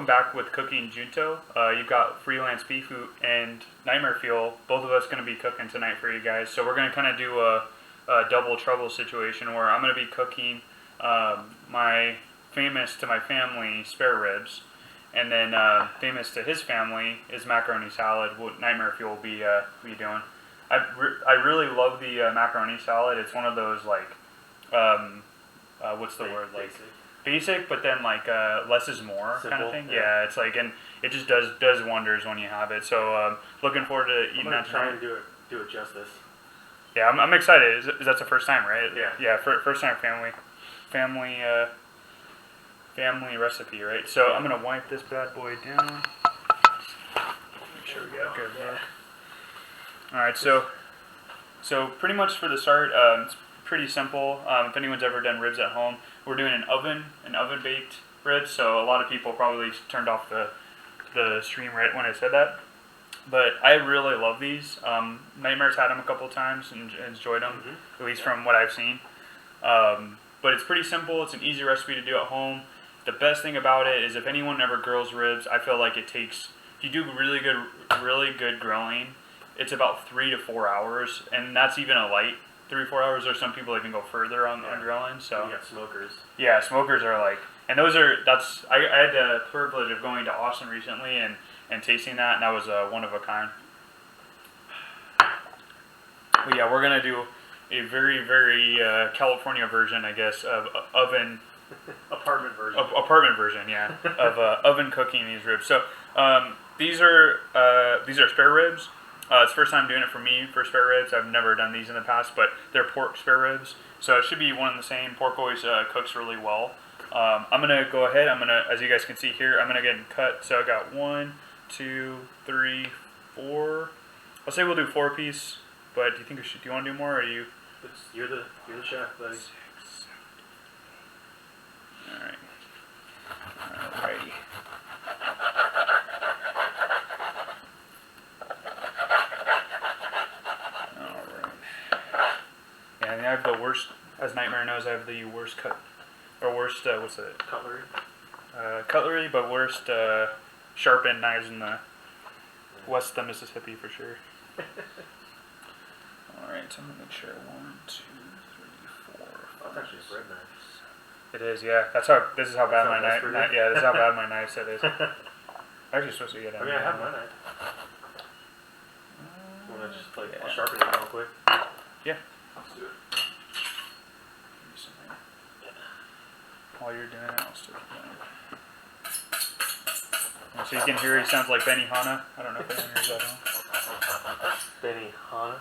welcome back with cooking Junto. You've got Freelance Beef and Nightmare Fuel. Both of us going to be cooking tonight for you guys. So we're going to kind of do a double trouble situation where I'm going to be cooking my famous to my family spare ribs, and then famous to his family is macaroni salad. What Nightmare Fuel will be doing. I really love the macaroni salad. It's one of those like what's the word, like basic, but then like less is more. Simple, kind of thing. Yeah, it's like, and it just does wonders when you have it. So looking forward to eating that. Try and do it justice. Yeah, I'm excited. Is that's the first time, right? Yeah. Yeah, first time family recipe, right? So I'm gonna wipe this bad boy down. Make sure we got good look. All right, so pretty much for the start, it's pretty simple. If anyone's ever done ribs at home, we're doing an oven baked ribs. So a lot of people probably turned off the stream right when I said that. But I really love these. Nightmare's had them a couple times and enjoyed them, at least from what I've seen. But it's pretty simple. It's an easy recipe to do at home. The best thing about it is if anyone ever grills ribs, I feel like it takes, if you do really good grilling, it's about 3 to 4 hours, and that's even a light 3 or 4 hours. There's some people that can go further on grilling. So you got smokers. Yeah, smokers are like, and those are, I had the privilege of going to Austin recently and tasting that, and that was one of a kind. But yeah, we're gonna do a very California version, I guess, of oven. Apartment version, yeah, of oven cooking these ribs. So these are spare ribs. It's the first time doing it for me for spare ribs. I've never done these in the past, but they're pork spare ribs, so it should be one and the same. Pork always cooks really well. I'm gonna go ahead. As you guys can see here, I'm gonna get and cut. So I got 1, 2, 3, 4. I'll say we'll do 4 piece. But do you think do you want to do more, or are you? You're the chef, buddy. 6, 7, 8. All right. Alrighty. Yeah, I have the worst, as Nightmare knows, I have the worst what's it? Cutlery. Cutlery, but worst sharpened knives in the west of Mississippi for sure. Alright, so I'm going to make sure 1, 2, 3, 4, 5. That's actually a bread knife. It is, yeah. This is how bad my knife. Yeah, this is how bad my knife set is. I'm actually supposed to get it. I mean, I have my knife. Want to just I'll sharpen it real quick. Yeah. Let's do it. While you're doing it, I'll still keep going. So you can hear he sounds like Benny Hanna. I don't know if anyone hears that at home. Benny Hanna?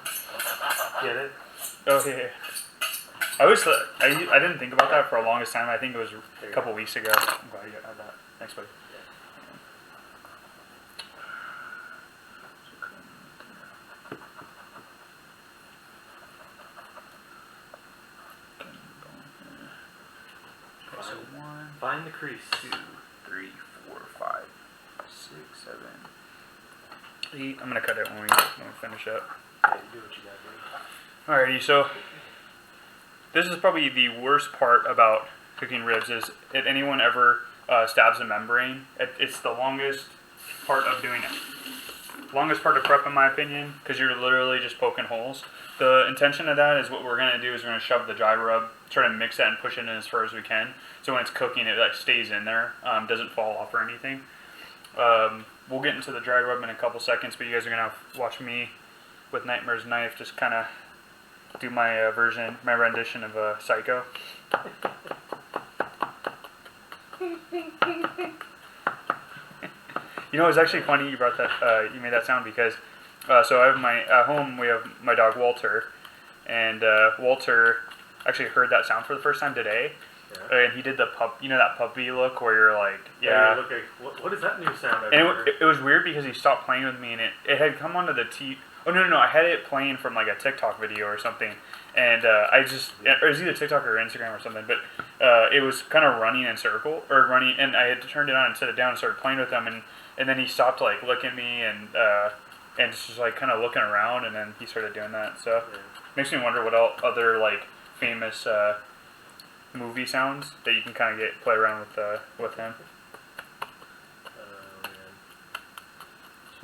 Get it? Oh yeah. I always thought, I didn't think about that for the longest time. I think it was a couple weeks ago. I'm glad you had that. Thanks, buddy. So 1, find the crease. 2, 3, 4, 5, 6, 7, 8. I'm gonna cut it when we finish up. Yeah, you do what you gotta do. Alrighty, so this is probably the worst part about cooking ribs is if anyone ever stabs a membrane, it's the longest part of doing it. Longest part of prep in my opinion, because you're literally just poking holes. The intention of that is what we're going to do is we're going to shove the dry rub, try to mix that and push it in as far as we can. So when it's cooking, it like stays in there, doesn't fall off or anything. We'll get into the dry rub in a couple seconds, but you guys are going to watch me with Nightmare's knife just kind of do my rendition of Psycho. You know, it's actually funny you brought that. You made that sound because so I have at home we have my dog Walter, and Walter actually heard that sound for the first time today, and he did the that puppy look where you're like, yeah. Look like, what is that new sound? And it was weird because he stopped playing with me, and it had come onto the Oh no! I had it playing from like a TikTok video or something, and or it was either TikTok or Instagram or something. But it was kind of running in circle and I had turned it on and set it down and started playing with him, and then he stopped like looking at me and just like kind of looking around, and then he started doing that. So makes me wonder what other like famous movie sounds that you can kind of play around with him.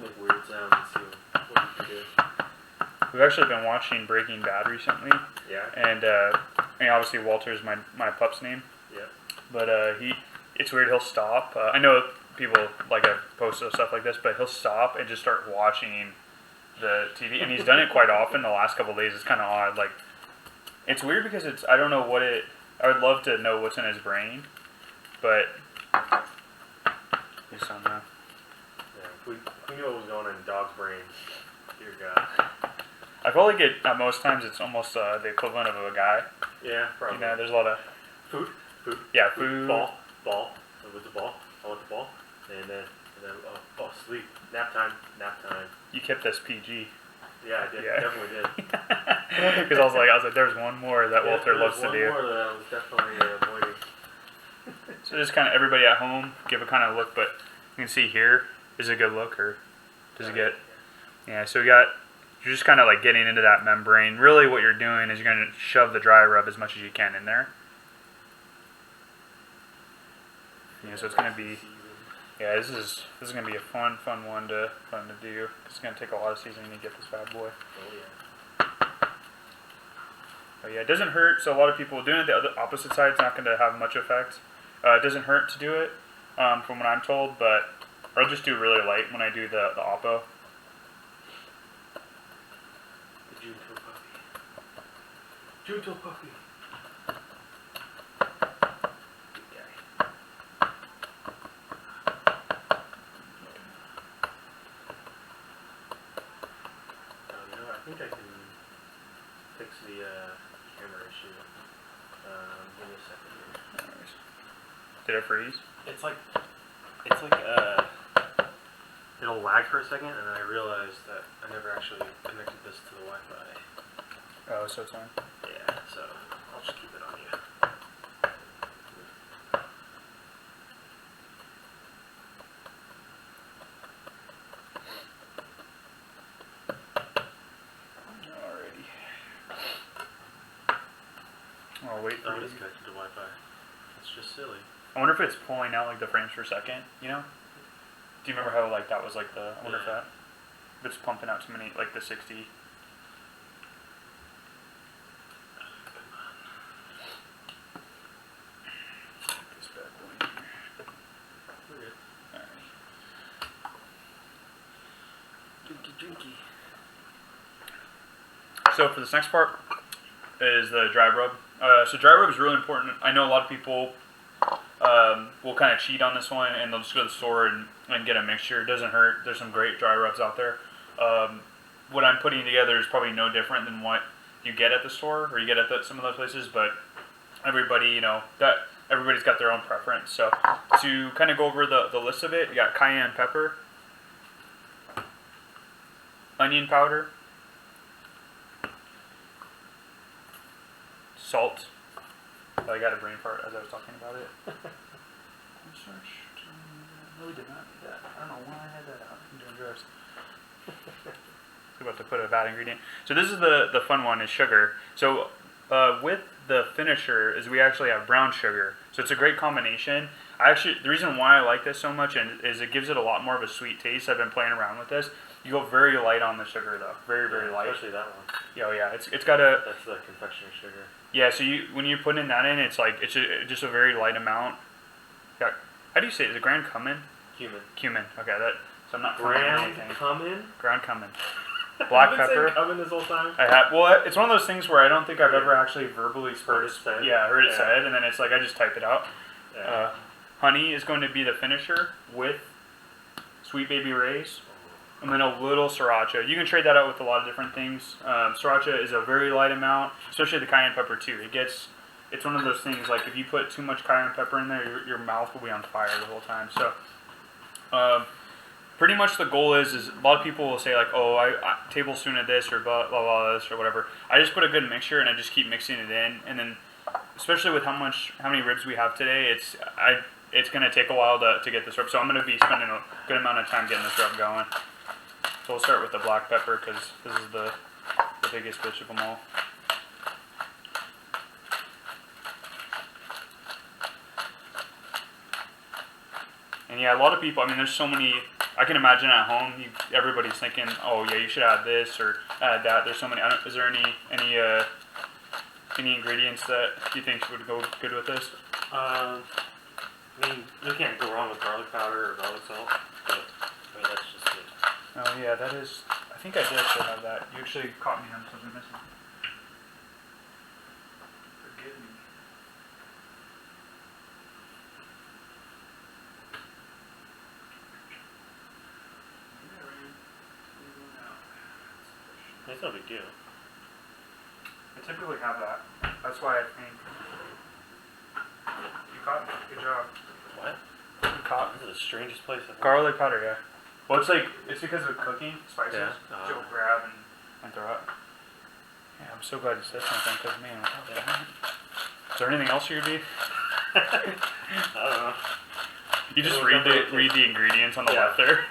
Make weird sounds and see what you can do. We've actually been watching Breaking Bad recently, Yeah. and obviously Walter's my pup's name. Yeah. But it's weird. He'll stop. I know people like to post stuff like this, but he'll stop and just start watching the TV, and he's done it quite often the last couple of days. It's kind of odd. Like, it's weird because I don't know what it. I would love to know what's in his brain, but I just don't know. Yeah. If we knew what was going on in dog's brains, dear God. I feel like at most times it's almost the equivalent of a guy. Yeah, probably. You know, there's a lot of Food. yeah, food. Ball. With the ball. I want the ball. And then sleep. Nap time. You kept this PG. Yeah, I did. Yeah. Definitely did. Because I was like, there's one more that Walter loves to do. One more that I was definitely avoiding. So just kind of everybody at home give a kind of look, but you can see here is a good look, or does it get? Yeah. So you're just kind of like getting into that membrane. Really, what you're doing is you're going to shove the dry rub as much as you can in there. Yeah. So it's going to be. Yeah, this is gonna be a fun one to do. It's gonna take a lot of seasoning to get this bad boy. Oh yeah. Oh yeah, it doesn't hurt. So a lot of people doing it the other opposite side is not gonna have much effect. It doesn't hurt to do it, from what I'm told, but I'll just do really light when I do the oppo. The Junto puppy. Junto puppy. I think I can fix the camera issue. Give me a second here. Anyways. Did it freeze? It's like it'll lag for a second, and then I realized that I never actually connected this to the Wi-Fi. Oh, so it's on. Yeah, so I'll just keep it on you. Oh, wait for Oh, it it. is connected to Wi-Fi. It's just silly. I wonder if it's pulling out like the frames per second, you know? Do you remember how like that was like the, I wonder if it's pumping out too many, like the 60. This bad boy in here. We're good. Alright. Drinky. So for this next part is the dry rub. So dry rub is really important. I know a lot of people will kind of cheat on this one, and they'll just go to the store and get a mixture. It doesn't hurt. There's some great dry rubs out there. What I'm putting together is probably no different than what you get at the store or you get at some of those places, but everybody's got their own preference. So to kind of go over the list of it, you got cayenne pepper, onion powder, salt. I got a brain fart as I was talking about it. I really did not need that. I don't know why I had that out. I'm doing drugs. I'm about to put a bad ingredient. So this is the fun one, is sugar. So with the finisher is we actually have brown sugar. So it's a great combination. The reason why I like this so much is it gives it a lot more of a sweet taste. I've been playing around with this. You go very light on the sugar though, very light. Especially that one. Oh yeah, it's got a. That's the confectionery sugar. Yeah, so when you put in that in, it's like just a very light amount. Yeah, how do you say it? Is it Ground Cummin? Cumin. Okay, so I'm not Ground Cummin. Ground Cummin. Black pepper. Cummin this whole time. I have. Well, it's one of those things where I don't think I've ever actually verbally heard it said. Yeah, heard it said, and then it's like I just type it out. Yeah. Honey is going to be the finisher with Sweet Baby Ray's. And then a little sriracha. You can trade that out with a lot of different things. Sriracha is a very light amount, especially the cayenne pepper too. It's one of those things, like if you put too much cayenne pepper in there, your mouth will be on fire the whole time. So pretty much the goal is a lot of people will say like, oh, I tablespoon of this or blah, blah, blah, this or whatever. I just put a good mixture and I just keep mixing it in. And then especially with how many ribs we have today, it's going to take a while to get this rub. So I'm going to be spending a good amount of time getting this rub going. So we'll start with the black pepper because this is the biggest bitch of them all. And yeah, a lot of people, I mean, there's so many I can imagine at home, everybody's thinking, oh yeah, you should add this or add that. There's so many. Is there any ingredients that you think would go good with this? I mean, you can't go wrong with garlic powder or garlic salt, but I mean that's just it. Oh yeah, that is. I think I did actually have that. You actually caught me on something missing. Forgive me. That's no big deal. I typically have that. That's why I think you caught me. Good job. What? You caught This me. is the strangest place I've ever. Garlic powder, yeah. Well, it's because of cooking spices. Yeah. You'll grab and throw out. Yeah, I'm so glad you said something because man, is there anything else you'd be? I don't know. You just read the ingredients on the left there.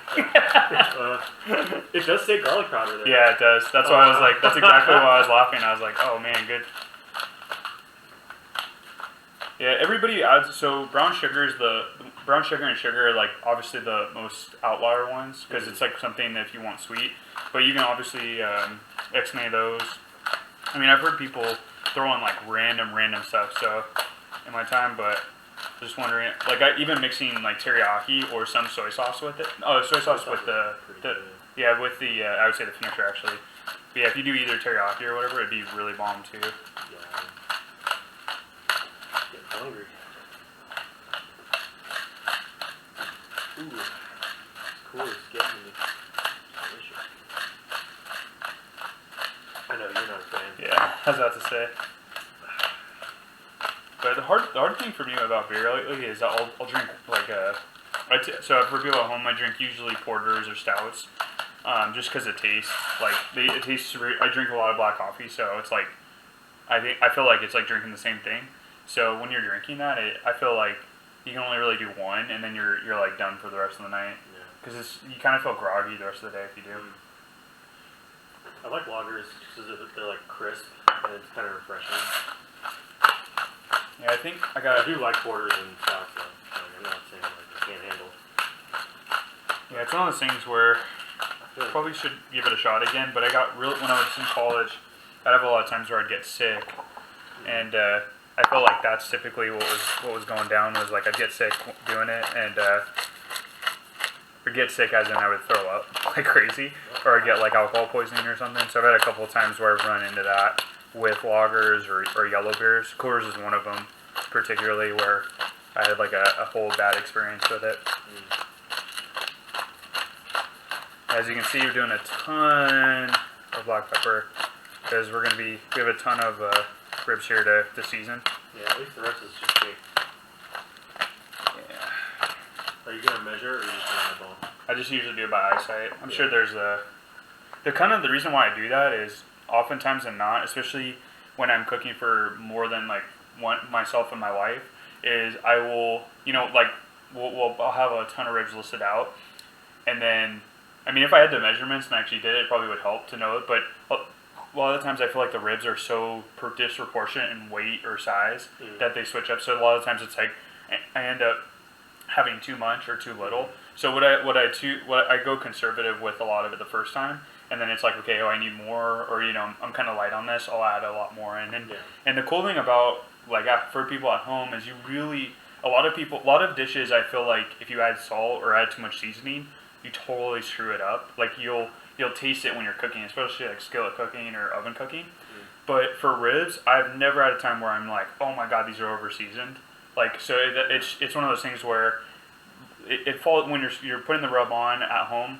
It does say garlic powder there. Yeah, it does. That's why I was like, that's exactly why I was laughing. I was like, oh man, good. Yeah, everybody adds. So brown sugar and sugar are like obviously the most outlier ones because it's like something that if you want sweet, but you can obviously mix any of those. I mean, I've heard people throw in like random stuff. So in my time, but just wondering, like even mixing like teriyaki or some soy sauce with it. Oh, soy sauce with the yeah, with the I would say the finisher actually. But yeah, if you do either teriyaki or whatever, it'd be really bomb too. Yeah. Getting hungry. Ooh, this cool is getting me. Delicious. I know you're not a fan. Yeah, I was about to say. But the hard thing for me about beer lately is that I'll drink like so for people at home I drink usually porters or stouts, just because it tastes like it tastes. I drink a lot of black coffee, so it's like I feel like it's like drinking the same thing. So when you're drinking that, I feel like you can only really do one, and then you're like done for the rest of the night. Because you kind of feel groggy the rest of the day if you do. I like lagers because they're like crisp and it's kind of refreshing. Yeah, I think I do like porters and stouts though. Like, I'm not saying like I can't handle. Yeah, it's one of those things where I probably should give it a shot again. But I got when I was in college, I'd have a lot of times where I'd get sick, and I felt like that's typically what was going down. Was like I'd get sick doing it, and or get sick as in I would throw up like crazy, or I'd get like alcohol poisoning or something. So I've had a couple of times where I've run into that with lagers or yellow beers. Coors is one of them, particularly where I had like a whole bad experience with it. As you can see, we're doing a ton of black pepper because we have a ton of ribs here to season. Yeah, at least the rest is just cake. Yeah. Are you gonna measure or are you just gonna eyeball? I just usually do it by eyesight. I'm sure there's the reason why I do that is oftentimes and not, especially when I'm cooking for more than like myself and my wife, is I will, I'll have a ton of ribs listed out, and then, I mean, if I had the measurements and actually did it, it probably would help to know it, but a lot of the times I feel like the ribs are so disproportionate in weight or size that they switch up, so a lot of times it's like, I end up having too much or too little. So I go conservative with a lot of it the first time, and then it's like, okay, I need more, or I'm kind of light on this, I'll add a lot more in. And the cool thing about like for people at home is a lot of dishes I feel like if you add salt or add too much seasoning, you totally screw it up. Like you'll taste it when you're cooking, especially like skillet cooking or oven cooking. But for ribs, I've never had a time where I'm like, oh my god, these are over seasoned. Like so, it's one of those things where it falls when you're putting the rub on at home.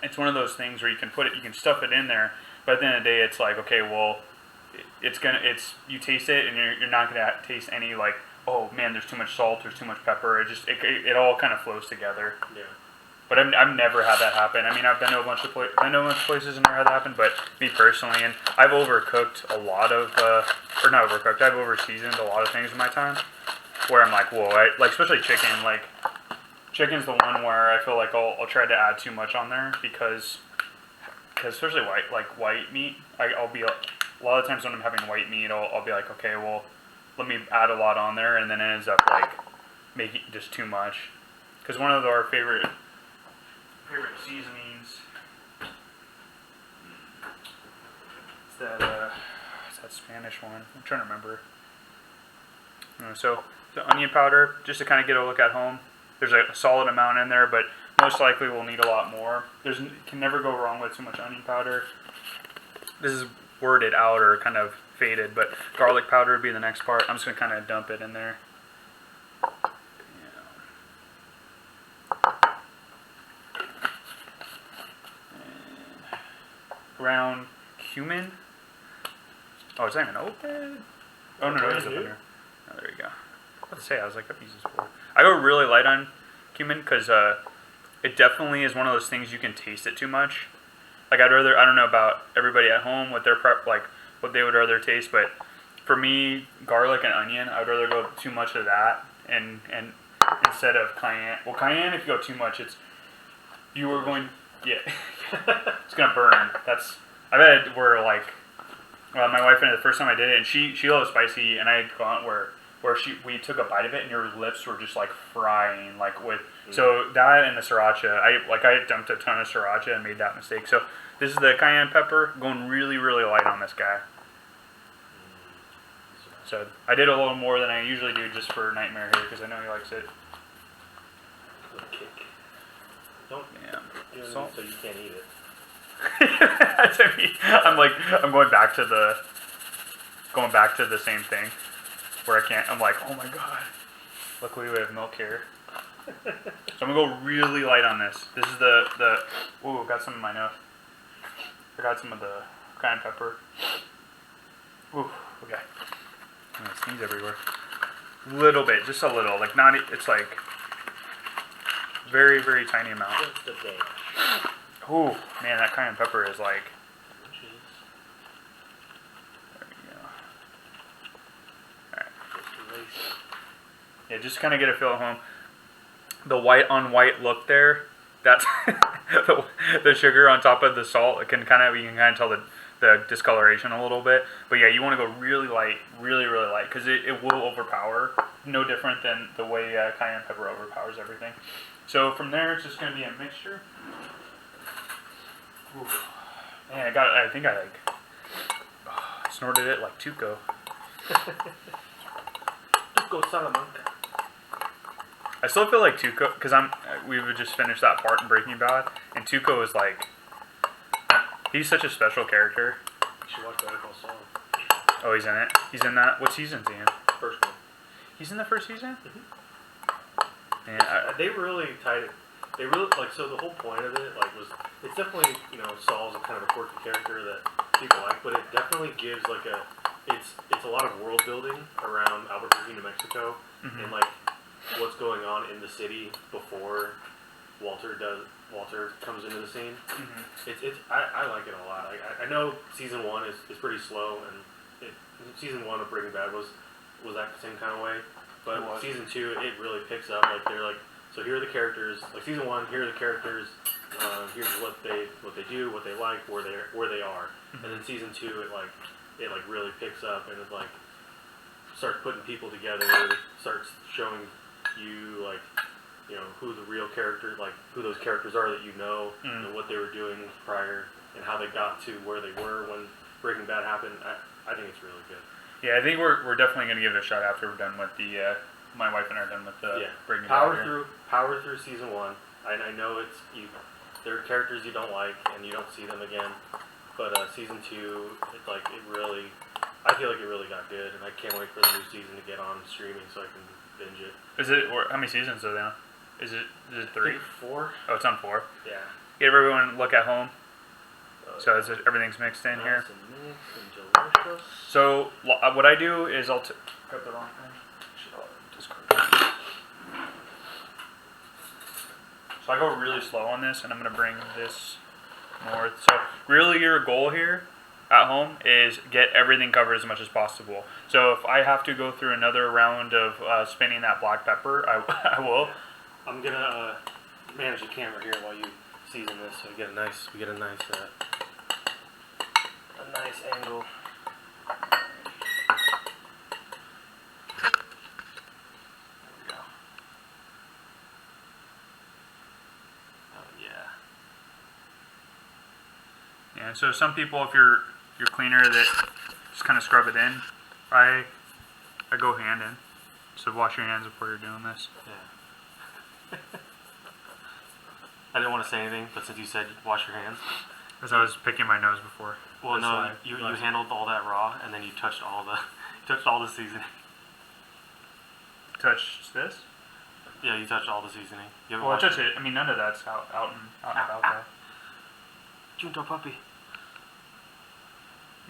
It's one of those things where you can stuff it in there, but at the end of the day, it's like, okay, well, you taste it and you're not gonna taste any like, oh man, there's too much salt, there's too much pepper. It all kind of flows together. Yeah. But I've never had that happen. I mean, I've been to a bunch of places and never had that happen. But me personally, and I've overcooked a lot of, or not overcooked, I've overseasoned a lot of things in my time. Where I'm like, whoa, especially chicken. Like, chicken's the one where I feel like I'll try to add too much on there because especially white meat, I'll be a lot of times when I'm having white meat, I'll be like, okay, well, let me add a lot on there, and then it ends up like making just too much. Because one of our favorite favorite seasonings. It's that Spanish one. I'm trying to remember. So the onion powder, just to kind of get a look at home. There's a solid amount in there, but most likely we'll need a lot more. Can never go wrong with too much onion powder. This is worded out or kind of faded, but garlic powder would be the next part. I'm just gonna kind of dump it in there. And ground cumin. Oh, it's not even open. Oh no, it is open here. Oh, there you go. I was about to say, I was like, I've used this before. I go really light on cumin because it definitely is one of those things you can taste it too much. Like I don't know about everybody at home what their what they would rather taste, but for me, garlic and onion, I would rather go too much of that and instead of cayenne. Well, cayenne, if you go too much, it's gonna burn. I bet we're like, well, my wife and I, the first time I did it, and she loves spicy, and I had gone where we took a bite of it, and your lips were just like frying, like with. So that and the sriracha, I dumped a ton of sriracha and made that mistake. So this is the cayenne pepper, going really, really light on this guy. So I did a little more than I usually do just for Nightmare here because I know he likes it. Don't do it so you can't eat it. That's what I mean. I'm going back to the same thing where I can't. I'm like, oh my god. Luckily we have milk here. So I'm gonna go really light on this. This is the ooh, got some in my nose. I got some of the cayenne pepper. Ooh, okay. I'm gonna sneeze everywhere. Little bit, just a little. Like not. It's like very, very tiny amount. Just a dash. Ooh, man, that cayenne pepper is like. There we go. Alright. Yeah, just kind of get a feel at home. The white on white look there, that's the sugar on top of the salt. You can kind of tell the discoloration a little bit. But yeah, you want to go really light, really, really light, because it will overpower. No different than the way cayenne pepper overpowers everything. So from there, it's just going to be a mixture. Ooh. Man, I think I snorted it like Tuco. Tuco Salamanca. I still feel like Tuco, because we would just finish that part in Breaking Bad, and Tuco is like, he's such a special character. You should watch Better Call Saul. Oh, he's in it? He's in that? What season's he in? First one. He's in the first season? Mm-hmm. Man, they really tied it. They really, so the whole point of it, was, it's definitely, Saul's a kind of a quirky character that people like, but it definitely gives, it's a lot of world building around Albuquerque, New Mexico, mm-hmm. and, what's going on in the city before Walter comes into the scene. Mm-hmm. I like it a lot. I know season 1 is pretty slow, and season 1 of Breaking Bad was that same kind of way, but season 2 it really picks up. They're like, so here are the characters. Season 1, here are the characters. Here's what they do, what they like, where they are. Mm-hmm. And then season 2, it really picks up, and it starts putting people together. Starts showing you who the real character, who those characters are that and what they were doing prior, and how they got to where they were when Breaking Bad happened. I think it's really good. Yeah, I think we're definitely going to give it a shot after we're done with the. My wife and I are done with the Breaking Bad. Power through season 1. I know there are characters you don't like and you don't see them again, but season 2, I feel like it really got good, and I can't wait for the new season to get on streaming so I can binge it. Is it? Or how many seasons are there? Is it 3? 4. Oh, it's on 4. Yeah. Give everyone a look at home. So everything's mixed in here. Nice and mixed and delicious. So what I do is I'll cut the wrong thing. So I go really slow on this, and I'm going to bring this north. So really your goal here at home is get everything covered as much as possible. So if I have to go through another round of spinning that black pepper, I will. I'm going to manage the camera here while you season this, so we get a nice angle. So some people, if you're cleaner, that just kind of scrub it in. I go hand in. So wash your hands before you're doing this. Yeah. I didn't want to say anything, but since you said wash your hands. Because I was picking my nose before. Well, no, you handled all that raw, and then you touched all the seasoning. Touched this? Yeah, you touched all the seasoning. You Well, I touched it. I mean, none of that's out and about though. Junto puppy.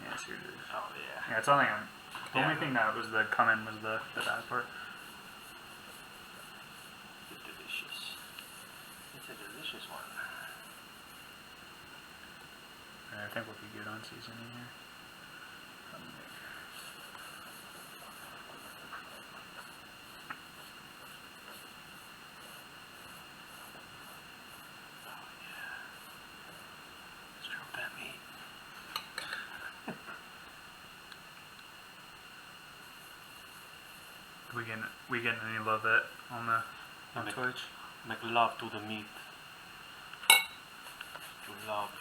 Yeah, see what it is. Oh yeah. Yeah, it's only the only thing that was the Cummin was the bad part. Delicious. It's a delicious one. I think we'll be good on seasoning here. We getting any love that on Twitch? Make love to the meat. To love.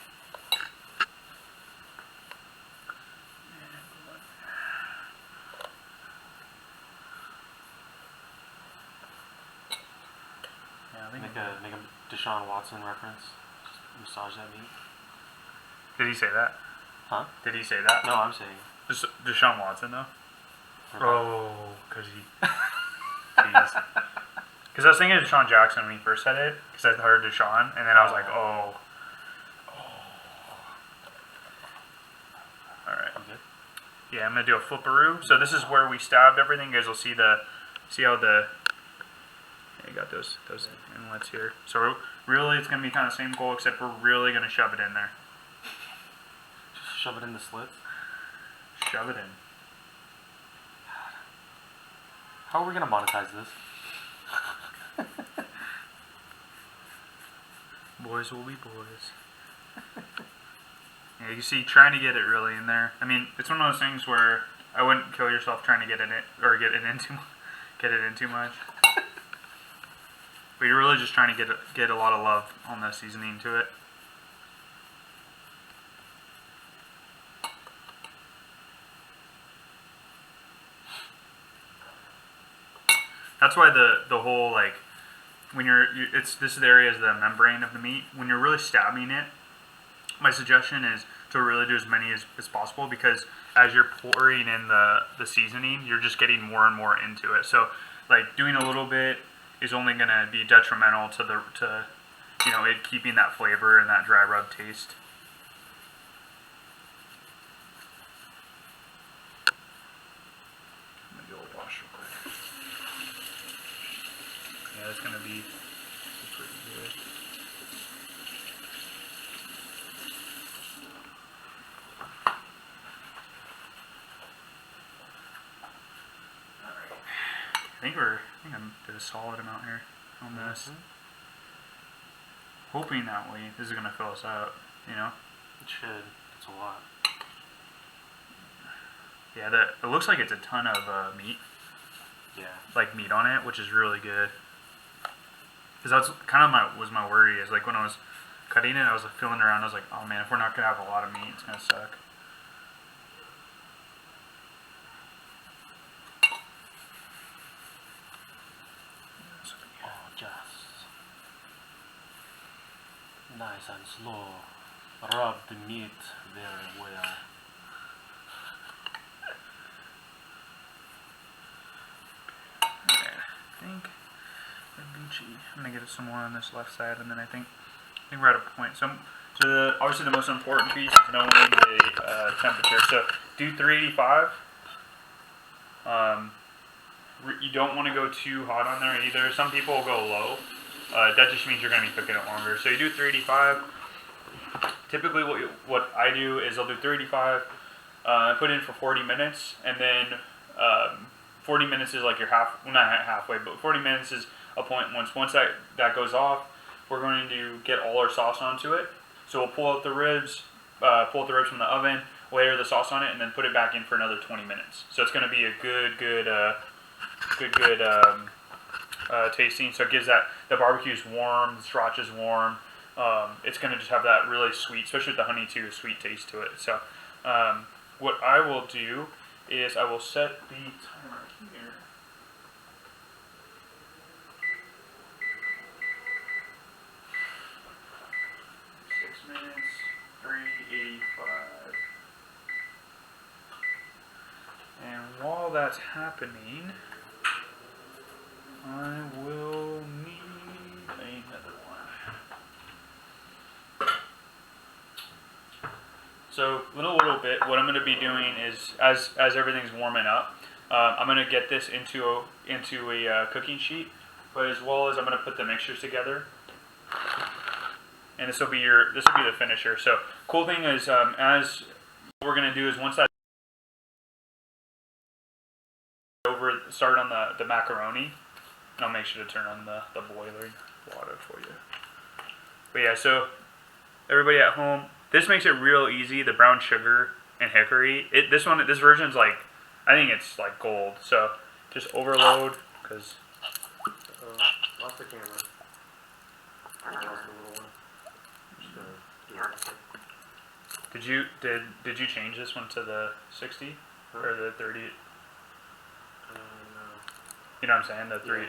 Yeah, I think make a Deshaun Watson reference. Just massage that meat. Did he say that? Huh? Did he say that? No, I'm saying. Deshaun Watson though. Oh, because he. Jeez. Because I was thinking of Deshaun Jackson when he first said it, because I heard Deshaun, and then I was like, oh. Alright. Okay. Yeah, I'm going to do a flipperoo. So this is where we stabbed everything. You guys will see how the, yeah, you got those inlets here. So really it's going to be kind of the same goal, except we're really going to shove it in there. Just shove it in the slits? Shove it in. How are we going to monetize this? Boys will be boys. Yeah, you see, trying to get it really in there. I mean, it's one of those things where I wouldn't kill yourself trying to get it in, or get it in too much. But you're really just trying to get a lot of love on the seasoning to it. That's why the whole, like, when this is the area is the membrane of the meat. When you're really stabbing it, my suggestion is to really do as many as possible, because as you're pouring in the seasoning, you're just getting more and more into it. So, like, doing a little bit is only going to be detrimental to it keeping that flavor and that dry rub taste. Yeah, it's going to be pretty good. I think I did a solid amount here on this. Hoping that this is going to fill us out, you know? It should. It's a lot. Yeah, it looks like it's a ton of meat. Yeah. Like meat on it, which is really good. Because that's kind of was my worry, is like when I was cutting it, I was like feeling around, I was like, oh man, if we're not going to have a lot of meat, it's going to suck. Oh, just nice and slow. Rub the meat very well. Okay, I think I'm gonna get some more on this left side, and then I think we're at a point. So obviously the most important piece is knowing the temperature. So do 385. You don't want to go too hot on there either. Some people will go low. That just means you're gonna be cooking it longer. So you do 385. Typically, what I do is I'll do 385. Put in for 40 minutes, and then 40 minutes is like your not halfway, but 40 minutes is a point. Once that goes off, we're going to get all our sauce onto it. So we'll pull out the ribs from the oven, layer the sauce on it, and then put it back in for another 20 minutes. So it's going to be a good tasting. So it gives that the barbecue's warm, the sriracha's warm, it's going to just have that really sweet, especially with the honey too, sweet taste to it. So what I will do is I will set the timer here. Minutes, 385. And while that's happening, I will need another one. So, little bit, what I'm going to be doing is, as everything's warming up, I'm going to get this into a cooking sheet, but as well as I'm going to put the mixtures together. And this will be the finisher. So cool thing is, as what we're gonna do is once that start on the macaroni, and I'll make sure to turn on the boiling water for you. But yeah, so everybody at home, this makes it real easy. The brown sugar and hickory. This version's like, I think it's like gold. So just overload because. Lost the camera. Did you change this one to the 60 or the 30? No. You know what I'm saying? The 3.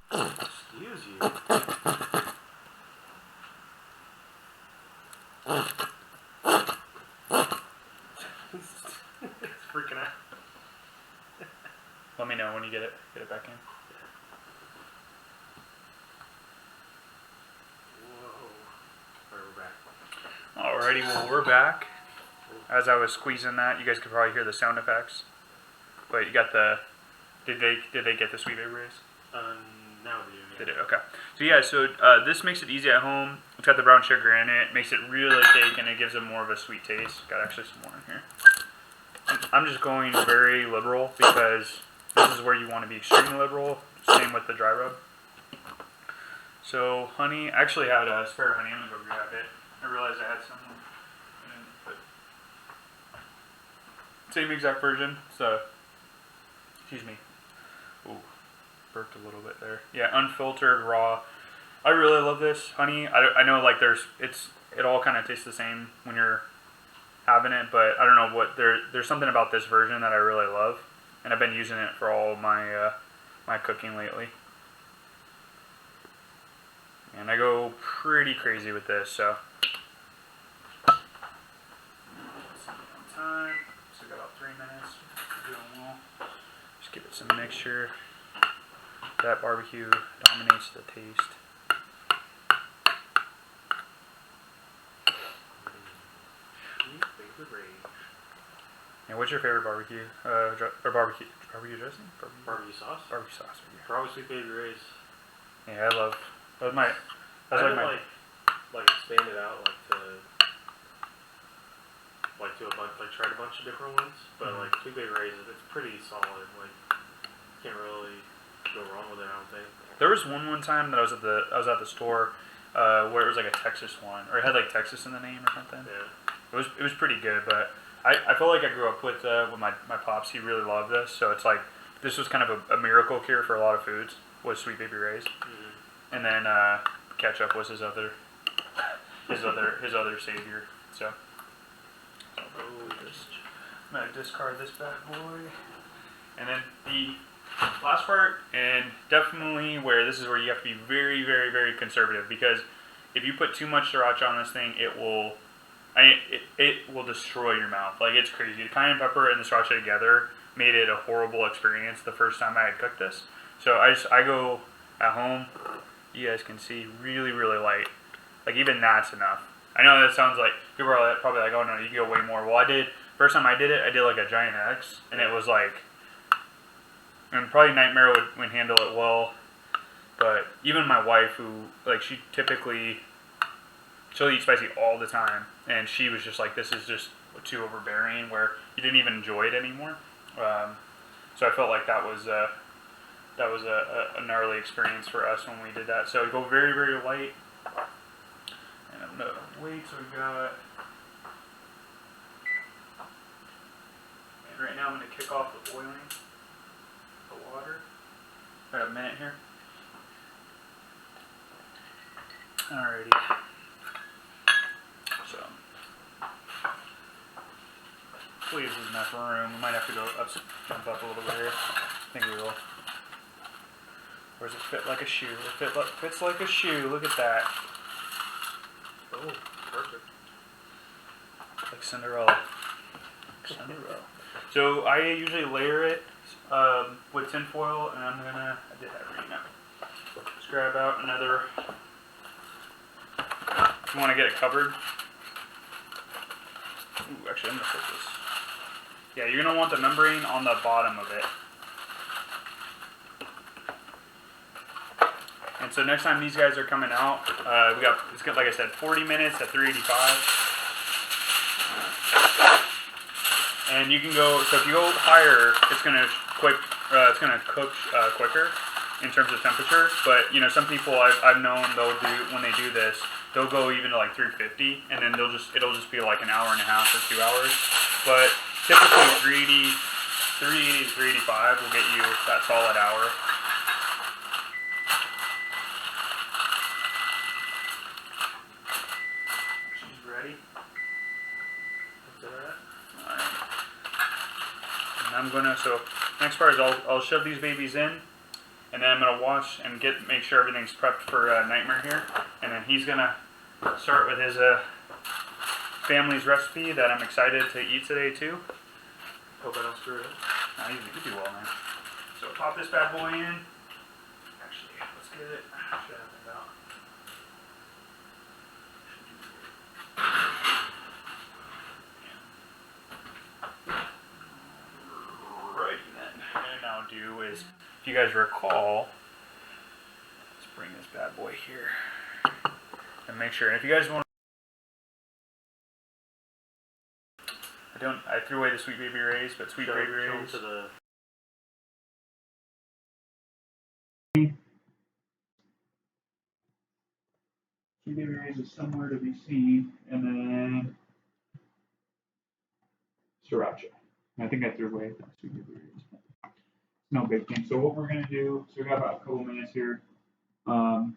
Excuse you. It's freaking out. Let me know when you get it back in. Alrighty, well we're back. As I was squeezing that, you guys could probably hear the sound effects. But you got the. Did they get the sweet baby rays? Now they do. Yeah. Did it? Okay. So yeah, this makes it easy at home. It's got the brown sugar in it. Makes it really cake, and it gives it more of a sweet taste. Got actually some more in here. I'm just going very liberal because this is where you want to be extremely liberal. Same with the dry rub. So honey, I actually had a spare honey. I'm gonna go grab it. I realized I had some. Same exact version. So, excuse me. Ooh, burped a little bit there. Yeah, unfiltered raw. I really love this honey. I know like it all kind of tastes the same when you're having it, but I don't know what there's something about this version that I really love, and I've been using it for all my my cooking lately. And I go pretty crazy with this, so. Time. Still got about 3 minutes. Doing well. Just give it some mixture. That barbecue dominates the taste. And what's your favorite barbecue? Or barbecue dressing? Barbecue sauce. Barbecue sauce. Yeah. Probably Sweet Baby Ray's. Yeah, I love. That's my. That's I like my. Like expand it out to a bunch, tried a bunch of different ones, but like Sweet Baby Ray's, it's pretty solid. Like can't really go wrong with it. I don't think. There was one time that I was at the store where it was like a Texas one, or it had like Texas in the name or something. Yeah. It was pretty good, but I feel like I grew up with my pops. He really loved this, so it's like this was kind of a miracle cure for a lot of foods. Was Sweet Baby Ray's, and then ketchup was his other savior. So I'm gonna discard this bad boy, and then the last part, and definitely where this is where you have to be very, very, very conservative, because if you put too much sriracha on this thing, it will destroy your mouth. Like, it's crazy. The cayenne pepper and the sriracha together made it a horrible experience the first time I had cooked this. So I go at home, you guys can see, really, really light. Like, even that's enough. I know that sounds like, people are probably like, oh no, you can go way more. Well, first time I did it like a giant X, and it was like, and probably Nightmare would handle it well. But even my wife, who, like, she'll eat spicy all the time, and she was just like, this is just too overbearing, where you didn't even enjoy it anymore. So I felt like that was a gnarly experience for us when we did that. So we go very, very light. And I'm gonna wait till we got. And right now I'm gonna kick off the boiling the water. About a minute here. Alrighty. So, hopefully this is enough room. We might have to go jump up a little bit here. I think we will. Or does it fit like a shoe? It fits like a shoe. Look at that. Oh, perfect. Like Cinderella. Cinderella. So I usually layer it with tin foil, and I'm gonna. I did that right now. Just grab out another. If you want to get it covered. Ooh, actually, I'm gonna put this. Yeah, you're gonna want the membrane on the bottom of it. And so next time these guys are coming out, it's got, like I said, 40 minutes at 385. And you can go, so if you go higher, it's gonna cook quicker in terms of temperature. But you know, some people I've known when they do this, they'll go even to like 350, and then it'll just be like an hour and a half or 2 hours. But typically 380 to 385 will get you that solid hour. She's ready. Alright. And I'm gonna, so next part is I'll shove these babies in, and then I'm gonna wash and make sure everything's prepped for Nightmare here, and then he's gonna start with his family's recipe that I'm excited to eat today too. Hope I don't screw it up. Nah, you do well, man. So pop this bad boy in. Actually, let's get it. Should have it out. Righty then. What I now do is, if you guys recall, let's bring this bad boy here and make sure. And if you guys want, I threw away the Sweet Baby Rays, but Sweet Baby Rays. To the Sweet Baby Rays is somewhere to be seen, and then Sriracha. I think I threw away the Sweet Baby Rays. No big thing. So what we're gonna do? So we got about a couple minutes here. I'll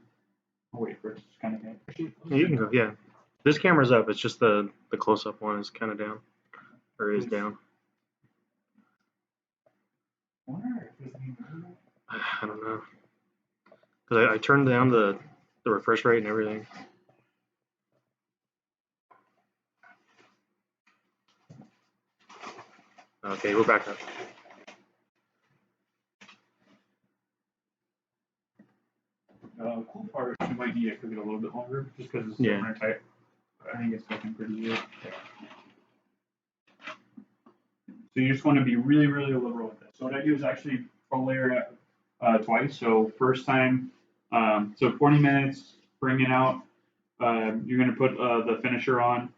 wait for it to kind of hit. You can go. Yeah, this camera's up. It's just the close-up one is kind of down, or is down. I don't know, because I turned down the refresh rate and everything. Okay, we're back up. Cool part, you might need it to get a little bit longer, just because it's Yeah. super tight. I think it's looking pretty good. So you just want to be really, really liberal with it. So what I do is actually I'll layer it twice. So first time, so 40 minutes, bring it out. You're going to put the finisher on,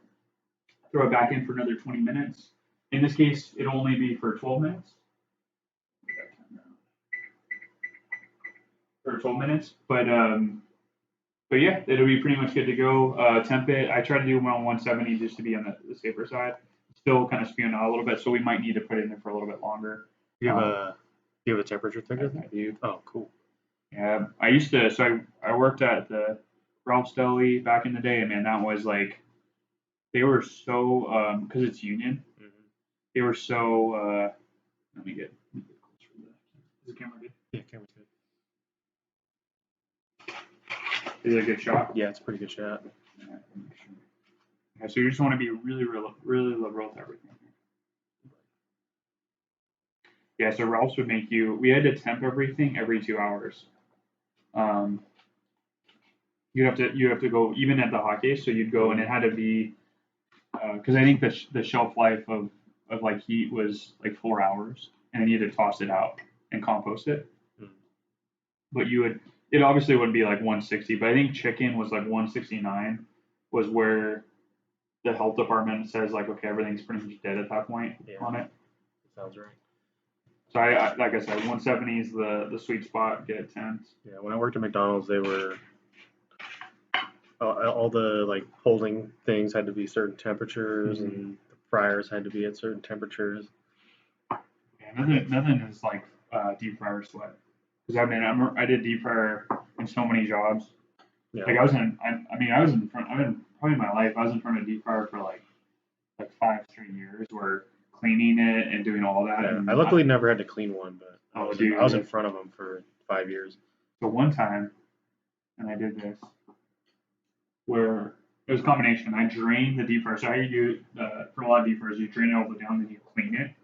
throw it back in for another 20 minutes. In this case, it'll only be for 12 minutes. Or 12 minutes, but yeah, it'll be pretty much good to go. Temp it. I try to do one on 170 just to be on the safer side. Still kind of spewing out a little bit, so we might need to put it in there for a little bit longer. Do you have a temperature thing? I do. Oh, cool. Yeah, I used to. So I worked at the Ralph's Deli back in the day, and man, that was like they were so because it's union. Mm-hmm. They were so. Let me get close for the. Is the camera good? Yeah, camera's good. Is it a good shot? Yeah, it's a pretty good shot. Yeah, so you just want to be really, really liberal with everything. Yeah, so Ralph's would make you. We had to temp everything every 2 hours. You have to go even at the hot case. So you'd go and it had to be because I think the shelf life of like heat was like 4 hours, and then you had to toss it out and compost it. Mm. But it obviously would be like 160, but I think chicken was like 169 was where the health department says like, okay, everything's pretty much dead at that point on it. Sounds right. So I like I said, 170 is the sweet spot. Get it temped. Yeah, when I worked at McDonald's, they were all the like holding things had to be certain temperatures, Mm-hmm. and the fryers had to be at certain temperatures. Yeah, nothing is like deep fryer sweat. because I did deep fryer in so many jobs. Yeah. Like I was in front. I've been probably in my life. I was in front of deep fryer for like 5 straight years, where cleaning it and doing all that. Yeah, And I luckily never had to clean one, but I was dude. I was in front of them for 5 years. So one time, and I did this, where it was a combination. I drained the deep fryer. So how you do for a lot of deep fryers, you drain it all the way down, then you clean it.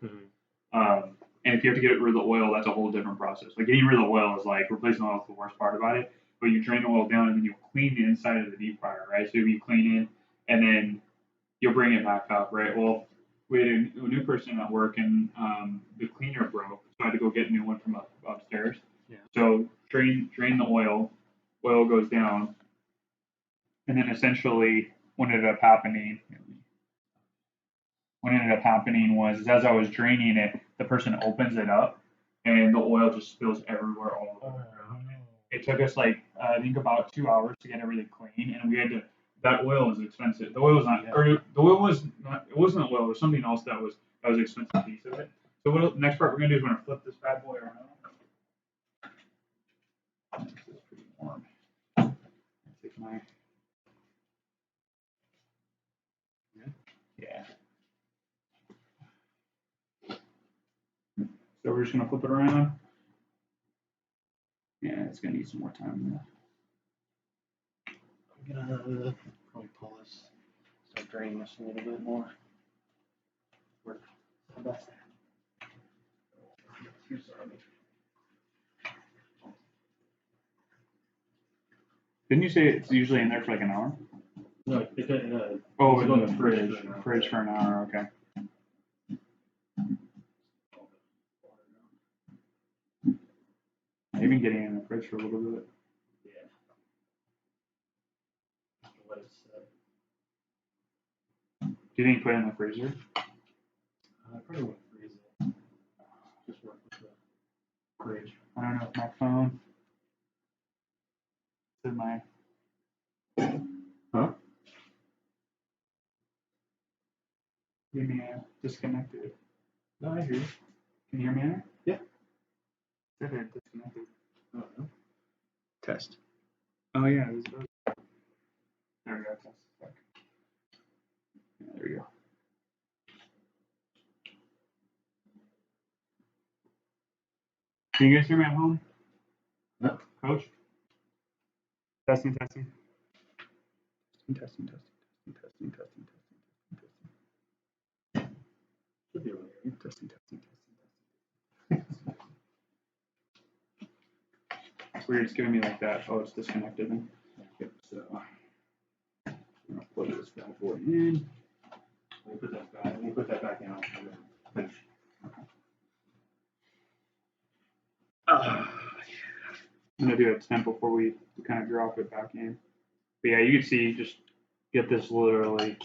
And if you have to get rid of the oil, that's a whole different process. Like getting rid of the oil is like replacing oil is the worst part about it. But you drain the oil down and then you clean the inside of the deep fryer, right? So you clean it and then you'll bring it back up, right? Well, we had a new person at work and the cleaner broke, so I had to go get a new one from upstairs. Yeah. So drain the oil goes down, and then essentially what ended up happening was as I was draining it, the person opens it up, and the oil just spills everywhere all over. It took us like I think about 2 hours to get everything clean, and we had to. That oil was expensive. The oil was not, or the oil was not. It wasn't oil. It was something else that was an expensive piece of it. So what the next part we're gonna do is we're gonna flip this bad boy around. This is pretty warm. Take my. Yeah. So we're just gonna flip it around. Yeah, it's gonna need some more time. I'm gonna probably pull this, start draining this a little bit more. Work. How about that? Too sorry. Didn't you say it's usually in there for like an hour? No, it's in a. Oh, in the fridge. Fridge for an hour. Okay. I've been getting it in the fridge for a little bit. Yeah. Let it set. Do you think you put it in the freezer? I probably wouldn't freeze it. Just work with the fridge. I don't know if my phone. Is my. Huh? Give me a disconnected. No, I hear you. Can you hear me? Yeah. Said it disconnected. Oh, no. Test. Oh yeah, it was. There we go. Test. Yeah, there we go. Can you guys hear me at home? No. Coach? Testing. Testing. Should be able to hear you. Testing. It's weird, it's giving me like that. Oh, it's disconnected then. Yep, so I'm gonna plug this bad boy in. We'll put that back in. Finish. I'm gonna do a temp before we kind of drop it back in. But yeah, you can see, just get this literally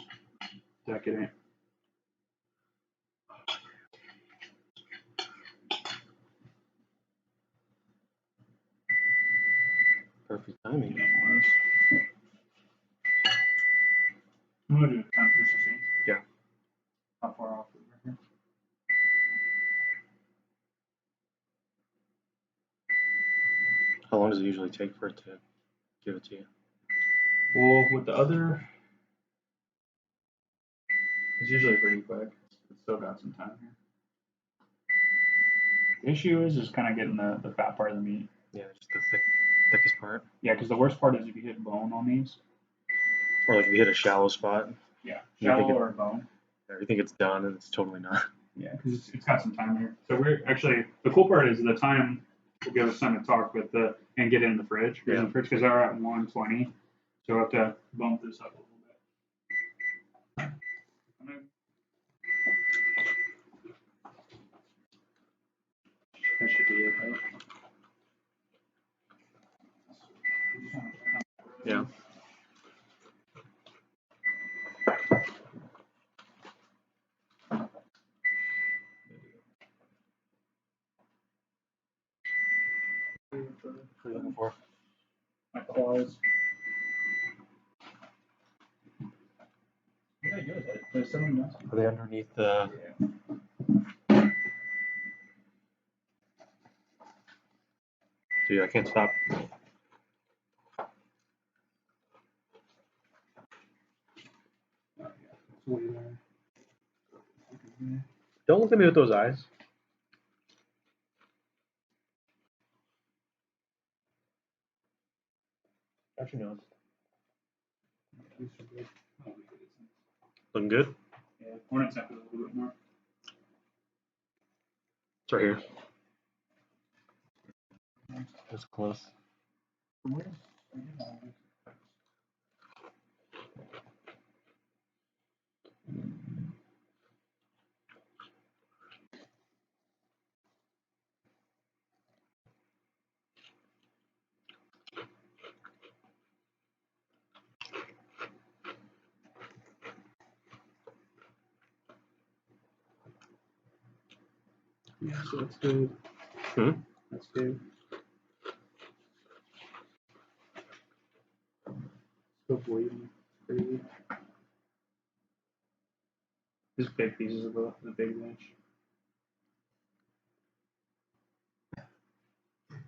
decadent. Perfect timing. I'm gonna do a temp just to see. Yeah. How far off is it here? How long does it usually take for it to give it to you? Well, with the other, it's usually pretty quick. It's still got some time here. The issue is kind of getting the fat part of the meat. Yeah, just the thickest part. Yeah, because the worst part is if you hit bone on these. Or like if you hit a shallow spot. Yeah, shallow or bone. Or you think it's done and it's totally not. Yeah, because it's got some time here. So we're actually, the cool part is the time will give us time to talk with and get it in the fridge. Yeah. In the fridge because they're at 120. So we'll have to bump this up a little bit. That should be it, right? Yeah. What are you looking for? My claws. What did I do? There's something else. Are they underneath the? Yeah. Dude, I can't stop. Don't look at me with those eyes. Got your nose. Looking good? Yeah, corn and a little bit more. It's right here. That's close. Yeah, so that's good. That's good. Still bleeding. Pretty good. Just big pieces of the big batch.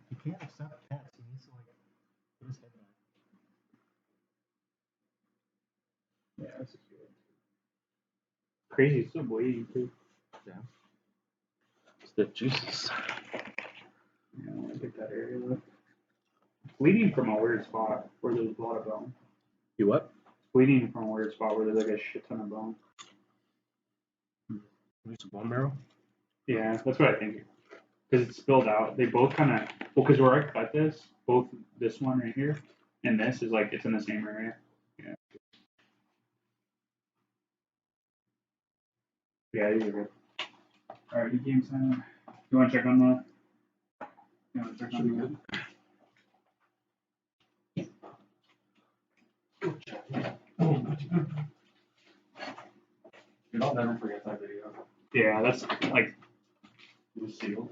You can't accept cats. He needs to put his head back. Yeah, that's good. Crazy, it's still bleeding too. Yeah. It's the juices. Yeah, I want to get that area left. Bleeding from a weird spot where there's a lot of bone. You what? Bleeding from a weird spot where there's like a shit ton of bone. Use a bone marrow? Yeah, that's what I think. Because it's spilled out. They both kind of, well, because where I cut this, both this one right here and this is like, it's in the same area. Yeah. Yeah, these are good. Alright, you game time. You want to check on the? You want to check on the? I'll never forget that video. Yeah, that's like, It was sealed.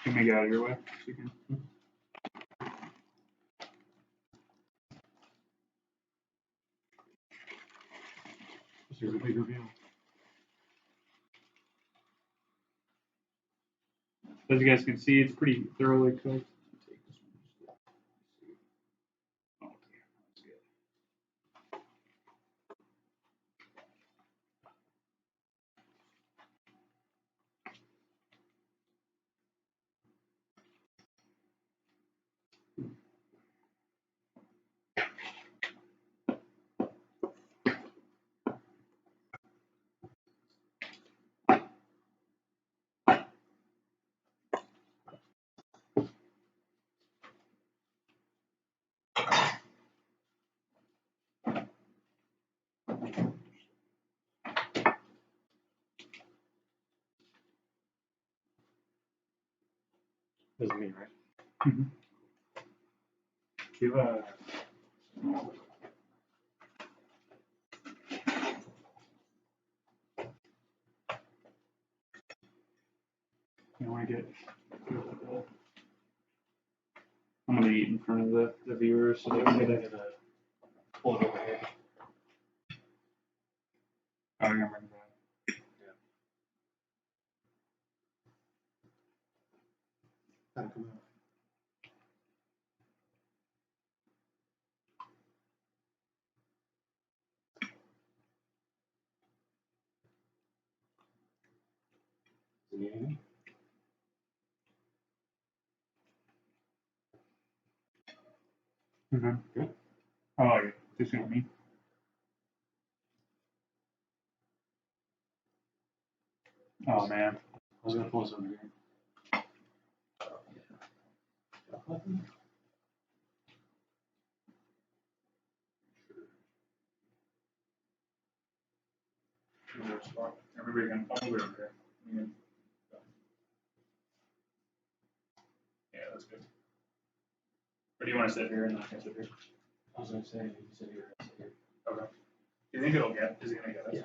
let me get out of your way. So you can. Here's a big reveal. As you guys can see, it's pretty thoroughly cooked. Take this one. Oh, that's good. This is me, right? Mm-hmm. Give a. You want to get. I'm gonna eat in front of the viewers so they can get it. Pull it over here. I remember that. Gotta come out. Does it need anything? Mm-hmm. Good. Oh, yeah. Just on me. Oh man. I was gonna pull this over here. Everybody can probably over there. Yeah, that's good. Or do you want to sit here and I can sit here? I was gonna say, you said you were gonna sit here. Okay. Do you think it'll get? Is it gonna get us? Yeah.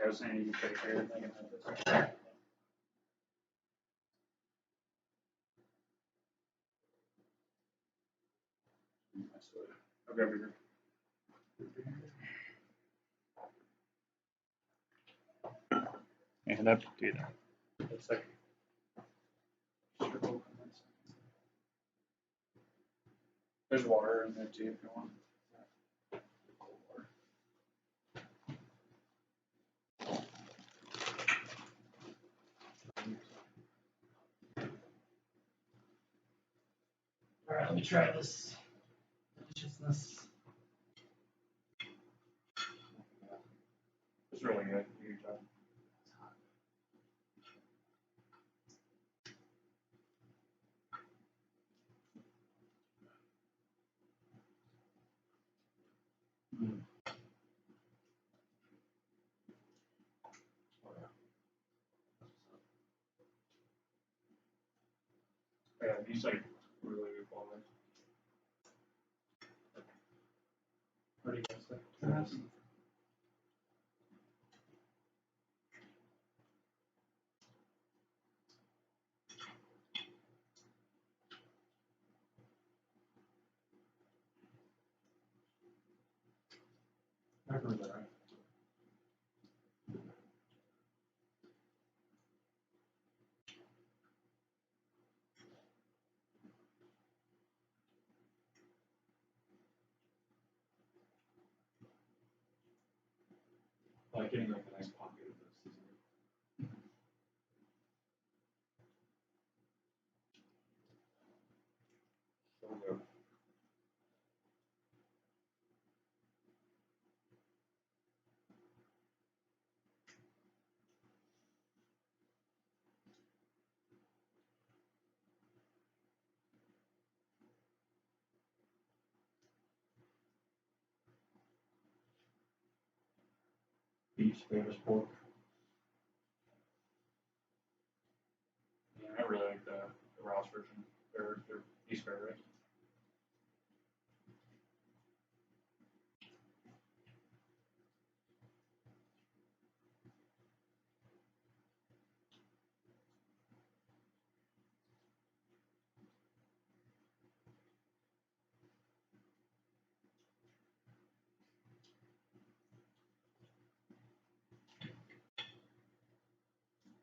I was saying you can sit here and I can have this. Okay, over here. And up to you. It's like. There's water in there too if you want. All right, let me try this deliciousness. It's really good. You can try. Yeah, these like really good quality. What do you guys think? Macaroons are right. Like getting like a nice pocket of this seasoning. So good. Beef, Spanish pork. Yeah, I really like the Rouse version. Their beef spare ribs.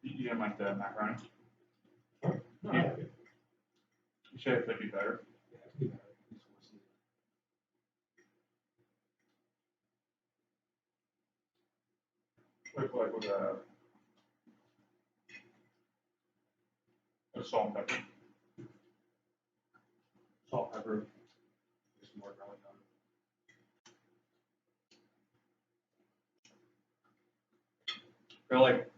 You didn't like the macaroni? No, yeah. You said it could be better. Yeah, it could be better. Like with a salt and pepper. Salt, pepper. Just more garlic on it. I feel like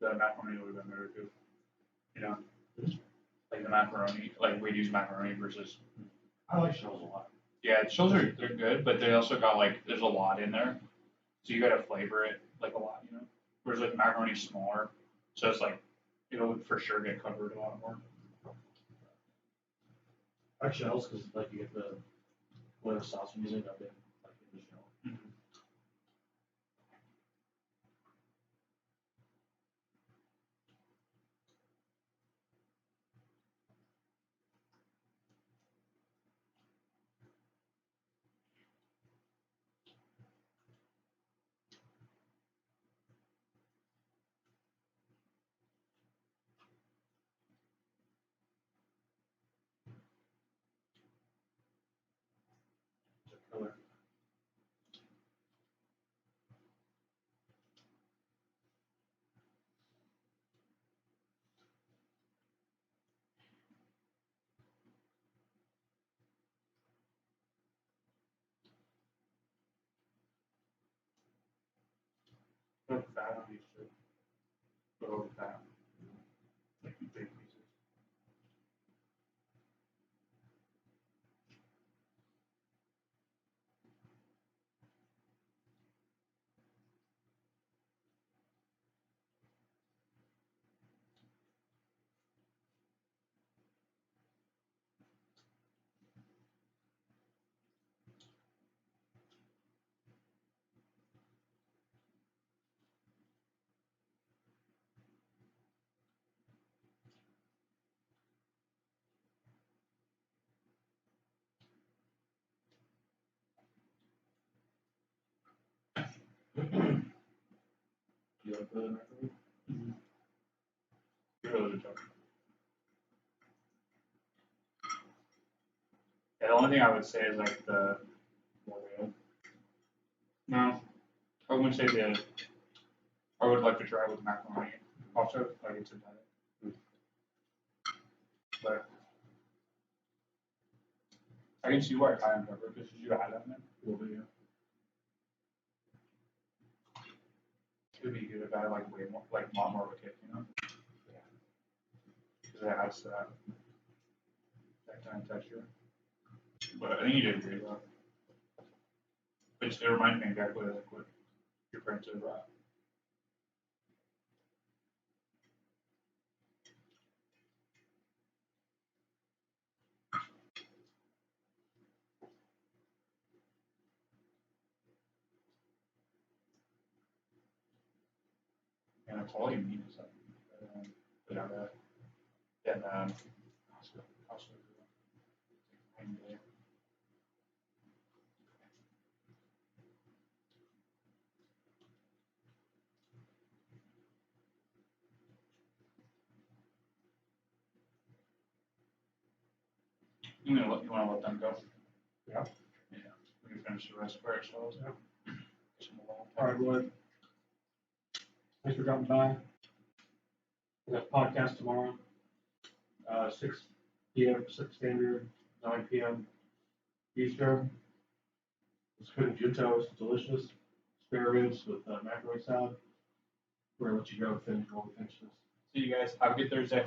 the macaroni would have been better too. You know? Like the macaroni, like we'd use macaroni versus. I like shells a lot. Yeah, shells they're good, but they also got like there's a lot in there, so you gotta flavor it like a lot, you know. Whereas like macaroni's smaller, so it's like it'll for sure get covered a lot more. I like shells because like you get the whatever sauce you're using up in like in the shell. Mm-hmm. It's a killer. Put fat on these too. Put over fat. Like big pieces. You like the macaroni? Really good job. Yeah, the only thing I would say is like the no, I wouldn't say the. I would like to try with macaroni also, like it's a diet. But I can see why cayenne pepper, because you had that in it. Will be, yeah. It would be good if I had like way more, like a lot more of a kick, you know? Because it adds to that kind of texture. But I think you did great though. It reminds me exactly like what your parents did about. And that's all you need is like, yeah, and also, and, you want to let them go? Yeah. Yeah. We can finish the rest by ourselves. Yeah. All Alright, Lloyd. Thanks for dropping by. We got podcast tomorrow, 6 p.m. Pacific Standard, 9 p.m. Eastern. It's cooking Junto, it's delicious. Spare ribs with macaroni salad. We're gonna let you go finish while we finish this. See you guys. Have a good Thursday.